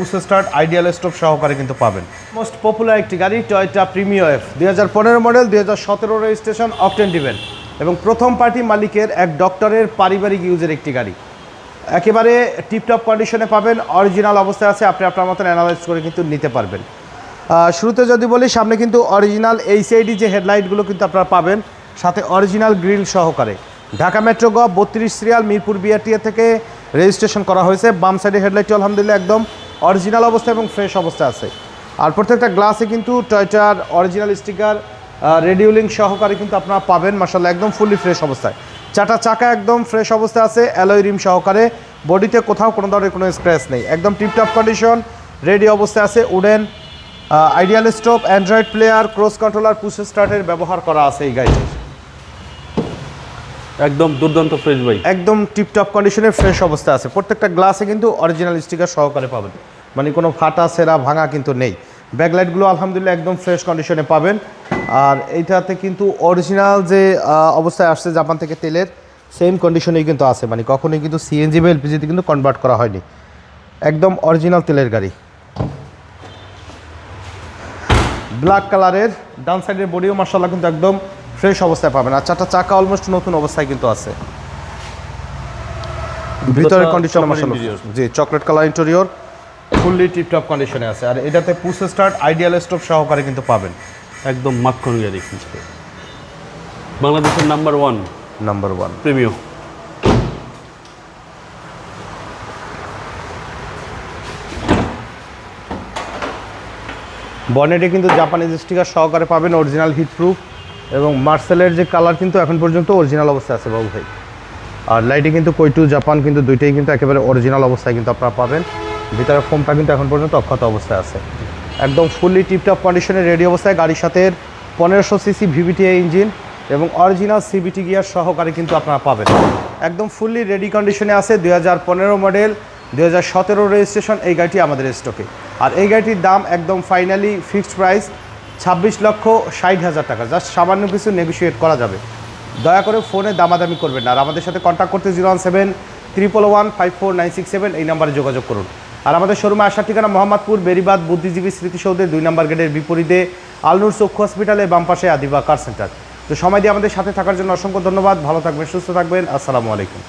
Push start ideal stop সহকারে কিন্তু পাবেন। মোস্ট পপুলার একটি গাড়ি Toyota Premio F 2015 model, 2017 registration, octane driven এবং প্রথম পার্টি মালিকের এক ডক্টরের পারিবারিক ইউজের একটি গাড়ি। একেবারে টিপটপ কন্ডিশনে পাবেন, অরিজিনাল অবস্থায় আছে, আপনি আপনার মতন অ্যানালাইজ করে কিন্তু নিতে পারবেন। শুরুতে যদি বলি, সামনে কিন্তু অরিজিনাল এইচআইডি যে হেডলাইটগুলো কিন্তু আপনারা পাবেন, সাথে অরিজিনাল গ্রিল সহকারে। ঢাকা মেট্রো গ 32 সিরিয়াল, মিরপুর বিআরটিএ থেকে রেজিস্ট্রেশন করা হয়েছে। বাম সাইডে হেডলাইটটি আলহামদুলিল্লাহ একদম অরিজিনাল অবস্থায় এবং ফ্রেশ অবস্থায় আছে। আর প্রত্যেকটা গ্লাসে কিন্তু টয়োটার অরিজিনাল স্টিকার রেডিওলিং সহকারে কিন্তু আপনারা পাবেন। মাশাআল্লাহ একদম ফুললি ফ্রেশ অবস্থায়। চারটা চাকা একদম ফ্রেশ অবস্থায় আছে, অ্যালয় রিম সহকারে। বডিতে কোথাও কোনো ধরনের কোনো স্ক্র্যাচ নেই, একদম টিপটপ কন্ডিশন, রেডি অবস্থায় আছে। Wooden ideal stop, Android player, cross controller, push স্টার্টের ব্যবহার করা আছে এই গাড়িটির। একদম দুর্দান্ত ফ্রেশ ভাই, একদম টিপটপ কন্ডিশনে ফ্রেশ অবস্থা আছে। প্রত্যেকটা গ্লাসে কিন্তু অরিজিনাল স্টিকার সহকারে পাবেন, মানে কোনো ফাটা সেরা ভাঙা কিন্তু নেই। ব্যাকলাইটগুলো আলহামদুলিল্লাহ একদম ফ্রেশ কন্ডিশনে পাবেন। আর এইটাতে কিন্তু অরিজিনাল যে অবস্থায় আসছে জাপান থেকে তেলের, সেম কন্ডিশনেই কিন্তু আছে, মানে কখনোই কিন্তু সিএনজি বা এলপিজিতে কিন্তু কনভার্ট করা হয়নি, একদম অরিজিনাল তেলের গাড়ি। ব্ল্যাক কালারের, ডান সাইডের বডিও মাশাআল্লাহ কিন্তু একদম ফ্রেশ অবস্থায় পাবেন। আর চারটা চাকা অলমোস্ট নতুন অবস্থায় কিন্তু আছে। ভিতরের কন্ডিশন মাশাআল্লাহ, জি chocolate colour interior, fully tiptop কন্ডিশনে আছে। আর এটাতে পুশ স্টার্ট আইডিয়াল স্টপ সহকারে কিন্তু পাবেন। একদম মাখন গাড়ি, বাংলাদেশের নাম্বার ওয়ান প্রিমিও। বনেটে কিন্তু জাপানিজ স্টিকার সহকারে পাবেন, অরিজিনাল হিট প্রুফ এবং মার্সেলের যে কালার কিন্তু এখন পর্যন্ত অরিজিনাল অবস্থায় আছে বাবু ভাই। আর লাইটে কিন্তু কোইটু জাপান কিন্তু দুইটাই কিন্তু একেবারে অরিজিনাল অবস্থায় কিন্তু আপনারা পাবেন। ভিতরে ফোমটা কিন্তু এখন পর্যন্ত অক্ষত অবস্থায় আছে, একদম ফুললি টিপটপ কন্ডিশনে রেডি অবস্থায়। গাড়ির সাথে 1500 সিসি ভিভিটিআই ইঞ্জিন এবং অরিজিনাল সিবিটি গিয়ার সহকারে কিন্তু আপনারা পাবেন। একদম ফুললি রেডি কন্ডিশনে আছে। 2015 মডেল, 2017 রেজিস্ট্রেশন এই গাড়িটি আমাদের স্টকে। আর এই গাড়িটির দাম একদম ফাইনালি ফিক্সড প্রাইস 26,60,000 টাকা। জাস্ট সামান্য কিছু নেগোশিয়েট করা যাবে, দয়া করে ফোনে দামাদামি করবেন না। আর আমাদের সাথে কন্ট্যাক্ট করতে 017-111-54967 এই নাম্বারে যোগাযোগ করুন। আর আমাদের শোরুমে আসার ঠিকানা মোহাম্মদপুর বেরিবাদ বুদ্ধিজীবী স্মৃতিসৌধের 2 নম্বর গেটের বিপরীতে আলনুর চক্ষু হসপিটালের বাম পাশে আদিবা কার সেন্টার। তো সময় দিয়ে আমাদের সাথে থাকার জন্য অসংখ্য ধন্যবাদ। ভালো থাকবেন, সুস্থ থাকবেন। আসসালামু আলাইকুম।